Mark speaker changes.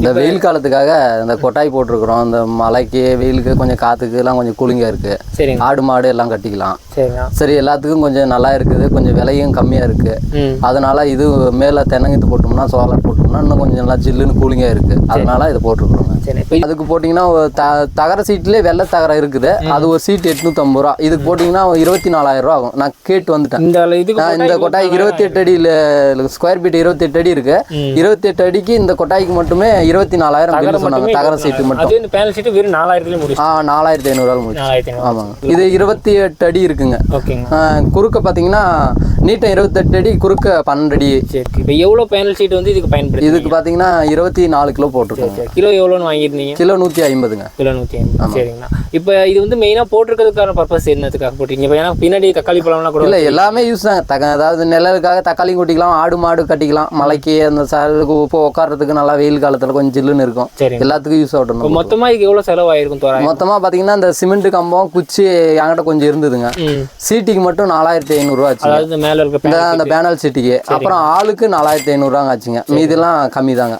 Speaker 1: இந்த வெயில் காலத்துக்காக இந்த கொட்டாய் போட்டிருக்கிறோம். இந்த மழைக்கு வெயிலுக்கு கொஞ்சம் காற்றுக்கு எல்லாம் கொஞ்சம் கூலிங்காக இருக்குது.
Speaker 2: சரிங்க.
Speaker 1: ஆடு மாடு எல்லாம் கட்டிக்கலாம்.
Speaker 2: சரிங்க.
Speaker 1: சரி, எல்லாத்துக்கும் கொஞ்சம் நல்லா இருக்குது, கொஞ்சம் விலையும் கம்மியாக இருக்குது. அதனால இது மேலே தென்னங்கீத்து போட்டோம்னா சோலார் போட்டோம்னா இன்னும் கொஞ்சம் நல்லா ஜில்லுன்னு கூலிங்காக இருக்குது. அதனால இதை போட்டிருக்கிறோங்க.
Speaker 2: சரி.
Speaker 1: அதுக்கு போட்டிங்கன்னா தகர சீட்லேயே வெள்ளை தகரம் இருக்குது. அது ஒரு சீட் 850 ரூபா. இதுக்கு போட்டிங்கன்னா 24,000 ரூபா ஆகும். நான் கேட்டு வந்துட்டேன். இந்த கொட்டாய் 28 அடியில் ஸ்கொயர் ஃபீட் 28 அடி இருக்கு. 28 அடிக்கு இந்த கொட்டாய்க்கு மட்டுமே 24,000 பில்லு சொன்னாங்க. தகர சீட்டு மட்டும் 4,500 முடிச்சு. ஆமாங்க. இது 28 அடி இருக்குங்க. குறுக்க பார்த்தீங்கன்னா நீட்டம் 28 அடி, குறுக்க 12 அடி.
Speaker 2: இப்போ எவ்வளோ பேனல் சீட் வந்து இதுக்கு பயன்படுது?
Speaker 1: இதுக்கு பார்த்தீங்கன்னா 24 கிலோ போட்டிருக்கோங்க.
Speaker 2: கிலோ எவ்வளோன்னு வாங்கியிருந்தீங்க?
Speaker 1: கிலோ 150ங்க.
Speaker 2: கிலோ 150. சரிங்கண்ணா. இப்போ இது வந்து மெயினாக போட்டிருக்கிறதுக்கான பர்பஸ் என்னத்துக்காக போட்டிருக்கீங்க? இப்போ ஏன்னா பின்னாடி தக்காளி பழம்லாம் கூட
Speaker 1: இல்லை, எல்லாமே யூஸ் தாங்க. அதாவது நிழலுக்காக தக்காளியும் கொட்டிக்கலாம், ஆடு மாடு கட்டிக்கலாம், மலைக்கு அந்த இப்போ உட்காரத்துக்கு நல்லா வெயில் காலத்தில் கொஞ்சம் ஜில்லுன்னு இருக்கும். எல்லாத்துக்கும் யூஸ் ஆகணும்.
Speaker 2: மொத்தமாக இதுக்கு எவ்வளோ செலவாயிருக்கும்?
Speaker 1: மொத்தமாக பார்த்தீங்கன்னா இந்த சிமெண்ட் கம்பம் குச்சி என்கிட்ட கொஞ்சம் இருந்ததுங்க. சீட்டுக்கு மட்டும் 4,500 ரூபா ஆச்சு.
Speaker 2: அதாவது மேலே இருக்க
Speaker 1: அந்த பேனல் சீட்டுக்கு. அப்புறம் ஆளுக்கு 4,500 ரூபாங்க ஆச்சுங்க. மீதெல்லாம் கம்மி தாங்க.